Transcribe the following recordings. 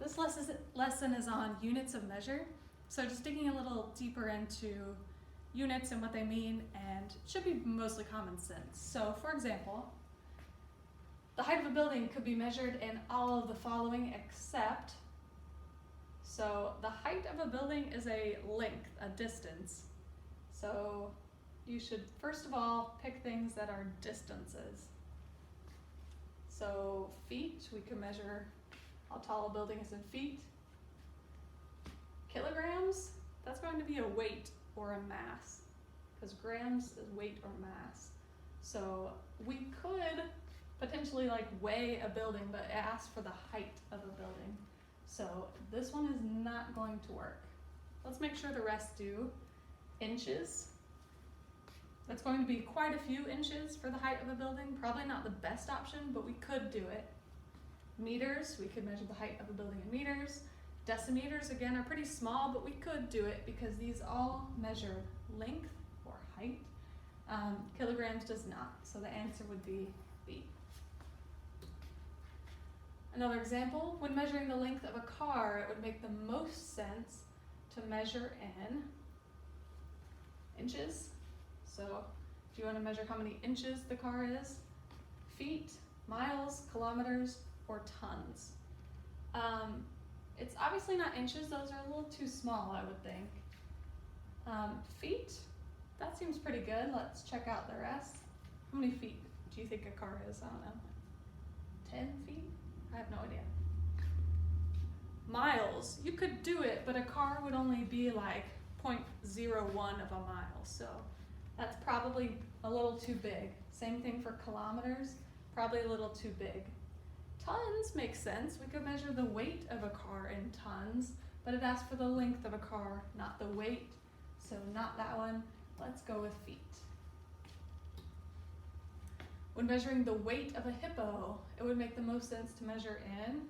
This lesson is on units of measure, so just digging a little deeper into units and what they mean, and it should be mostly common sense. So for example, the height of a building could be measured in all of the following except, so the height of a building is a length, a distance. So you should first of all pick things that are distances. So feet, we can measure how tall a building is in feet. Kilograms, that's going to be a weight or a mass, because grams is weight or mass. So we could potentially like weigh a building, but it asks for the height of a building. So this one is not going to work. Let's make sure the rest do. Inches, that's going to be quite a few inches for the height of a building. Probably not the best option, but we could do it. Meters, we could measure the height of a building in meters. Decimeters, again, are pretty small, but we could do it because these all measure length or height. Kilograms does not, so the answer would be B. Another example, when measuring the length of a car, it would make the most sense to measure in inches. So if you want to measure how many inches the car is, feet, miles, kilometers, or tons. It's obviously not inches, those are a little too small, I would think. Feet, that seems pretty good. Let's check out the rest. How many feet do you think a car is? I don't know. 10 feet? I have no idea. Miles, you could do it, but a car would only be like 0.01 of a mile, so that's probably a little too big. Same thing for kilometers, probably a little too big. Tons makes sense. We could measure the weight of a car in tons, but it asks for the length of a car, not the weight, so not that one. Let's go with feet. When measuring the weight of a hippo, it would make the most sense to measure in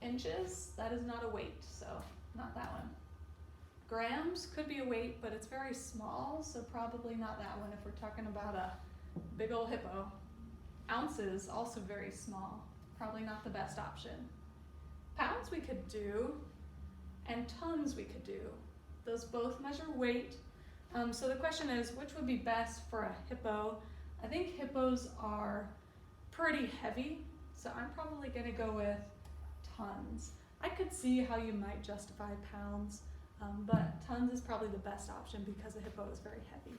inches. That is not a weight, so not that one. Grams could be a weight, but it's very small, so probably not that one if we're talking about a big old hippo. Ounces, also very small, probably not the best option. Pounds we could do, and tons we could do. Those both measure weight. So the question is, which would be best for a hippo? I think hippos are pretty heavy, so I'm probably gonna go with tons. I could see how you might justify pounds, but tons is probably the best option because a hippo is very heavy.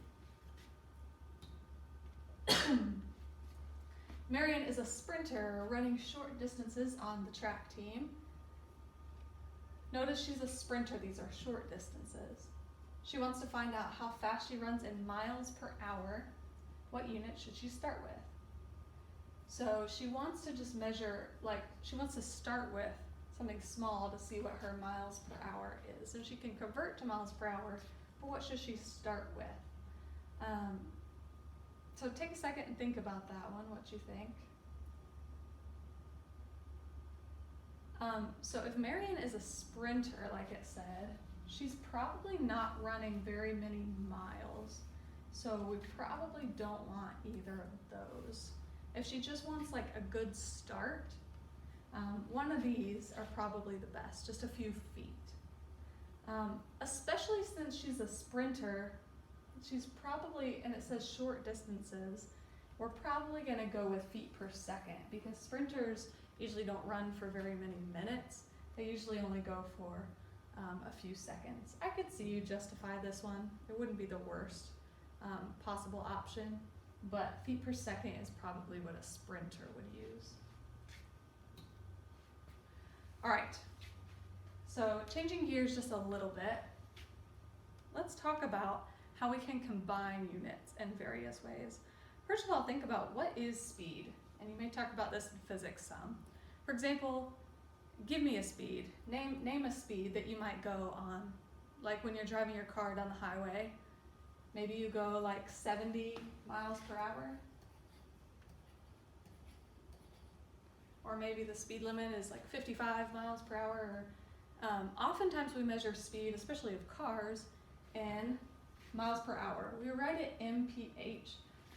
Marion is a sprinter running short distances on the track team. Notice she's a sprinter, these are short distances. She wants to find out how fast she runs in miles per hour. What unit should she start with? So she wants to just measure, she wants to start with something small to see what her miles per hour is. And she can convert to miles per hour, but what should she start with? So take a second and think about that one, what you think. So if Marion is a sprinter, like it said, she's probably not running very many miles. So we probably don't want either of those. If she just wants like a good start, one of these are probably the best, just a few feet. Especially since she's a sprinter, she's probably, and it says short distances, we're probably gonna go with feet per second because sprinters usually don't run for very many minutes. They usually only go for a few seconds. I could see you justify this one. It wouldn't be the worst possible option, but feet per second is probably what a sprinter would use. All right, so changing gears just a little bit, let's talk about how we can combine units in various ways. First of all, think about what is speed, and you may talk about this in physics some. For example, give me a speed. Name a speed that you might go on, like when you're driving your car down the highway. Maybe you go like 70 miles per hour. Or maybe the speed limit is like 55 miles per hour. Oftentimes we measure speed, especially of cars, in miles per hour. We write it mph,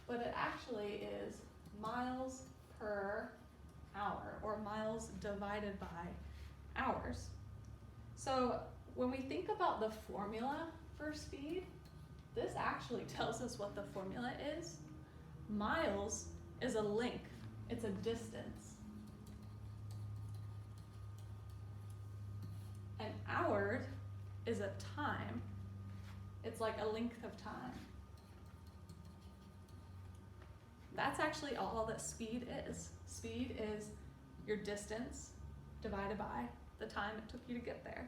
but it actually is miles per hour, or miles divided by hours. So when we think about the formula for speed, this actually tells us what the formula is. Miles is a length, it's a distance. An hour is a time, it's like a length of time. That's actually all that speed is. Speed is your distance divided by the time it took you to get there.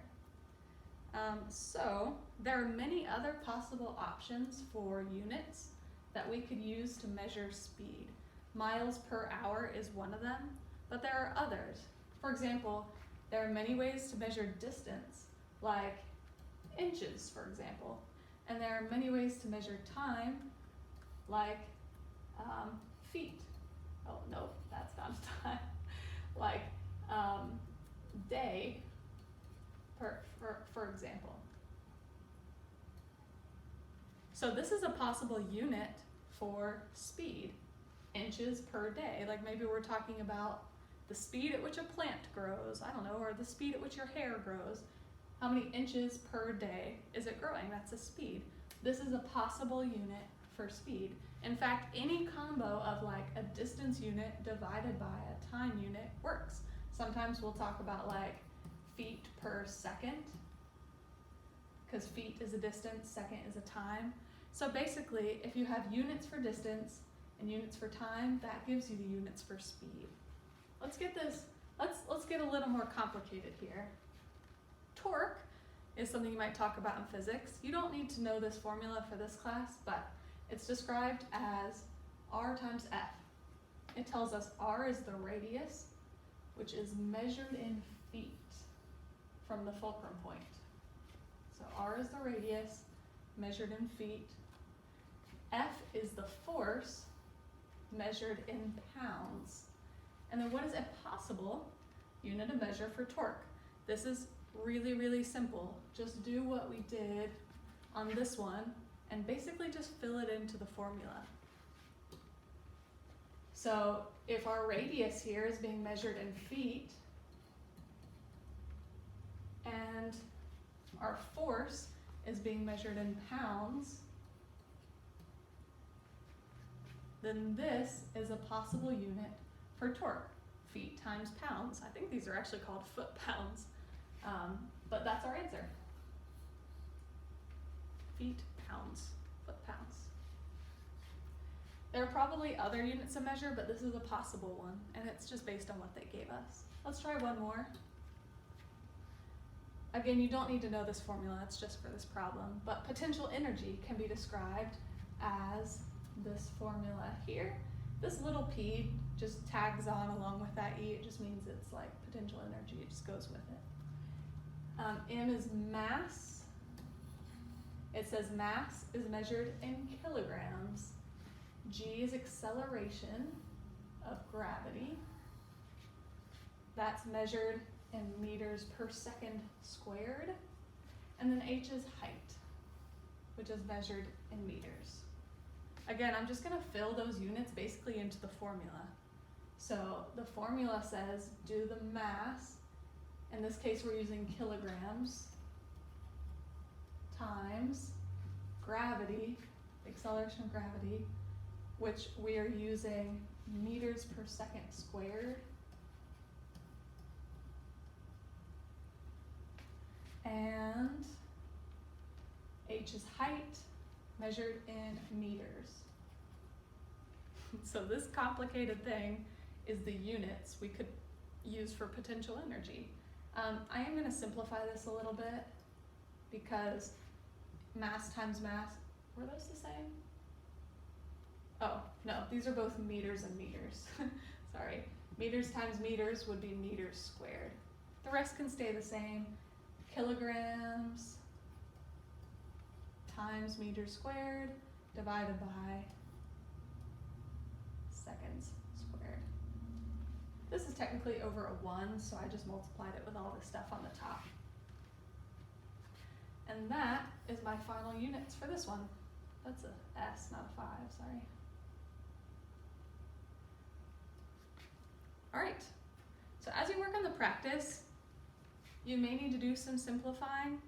So there are many other possible options for units that we could use to measure speed. Miles per hour is one of them, but there are others. For example, there are many ways to measure distance, like inches, for example. And there are many ways to measure time, like feet. Oh, no, that's not time. Like day, for example. So this is a possible unit for speed, inches per day. Like maybe we're talking about the speed at which a plant grows, I don't know, or the speed at which your hair grows. How many inches per day is it growing? That's a speed. This is a possible unit for speed. In fact, any combo of like a distance unit divided by a time unit works. Sometimes we'll talk about like feet per second, because feet is a distance, second is a time. So basically, if you have units for distance and units for time, that gives you the units for speed. Let's get a little more complicated here. Torque is something you might talk about in physics. You don't need to know this formula for this class, but it's described as R times F. It tells us R is the radius, which is measured in feet from the fulcrum point. So R is the radius, measured in feet. F is the force, measured in pounds. And then what is a possible unit of measure for torque? This is really, really simple. Just do what we did on this one and basically just fill it into the formula. So if our radius here is being measured in feet and our force is being measured in pounds, then this is a possible unit for torque, feet times pounds. I think these are actually called foot-pounds, but that's our answer. Feet, pounds, foot-pounds. There are probably other units of measure, but this is a possible one, and it's just based on what they gave us. Let's try one more. Again, you don't need to know this formula, it's just for this problem, but potential energy can be described as this formula here. This little p just tags on along with that e, it just means it's like potential energy, it just goes with it. M is mass. It says mass is measured in kilograms. G is acceleration of gravity. That's measured in meters per second squared. And then H is height, which is measured in meters. Again, I'm just gonna fill those units basically into the formula. So the formula says do the mass, in this case we're using kilograms, times gravity, acceleration of gravity, which we are using meters per second squared. And H is height, measured in meters. So this complicated thing is the units we could use for potential energy. I am going to simplify this a little bit because mass times mass, were those the same? Oh, no, these are both meters and meters. Sorry. Meters times meters would be meters squared. The rest can stay the same. Kilograms times meters squared divided by seconds squared. This is technically over a 1, so I just multiplied it with all the stuff on the top. And that is my final units for this one. That's a S, not a 5, sorry. All right, so as you work on the practice, You may need to do some simplifying,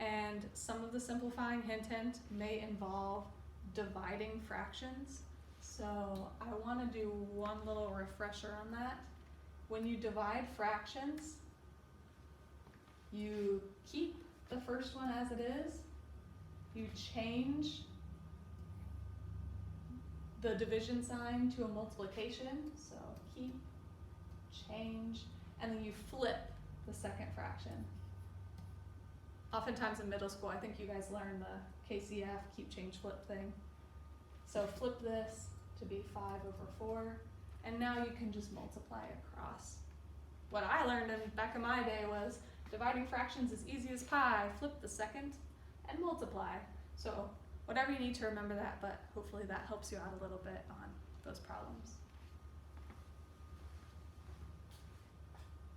and some of the simplifying, hint, may involve dividing fractions. So I want to do one little refresher on that. When you divide fractions, you keep the first one as it is, you change the division sign to a multiplication, so keep, change, and then you flip the second fraction. Oftentimes in middle school, I think you guys learn the KCF, keep, change, flip thing. So flip this to be 5 over 4, and now you can just multiply across. What I learned back in my day was dividing fractions as easy as pi, flip the second, and multiply. So whatever you need to remember that, but hopefully that helps you out a little bit on those problems.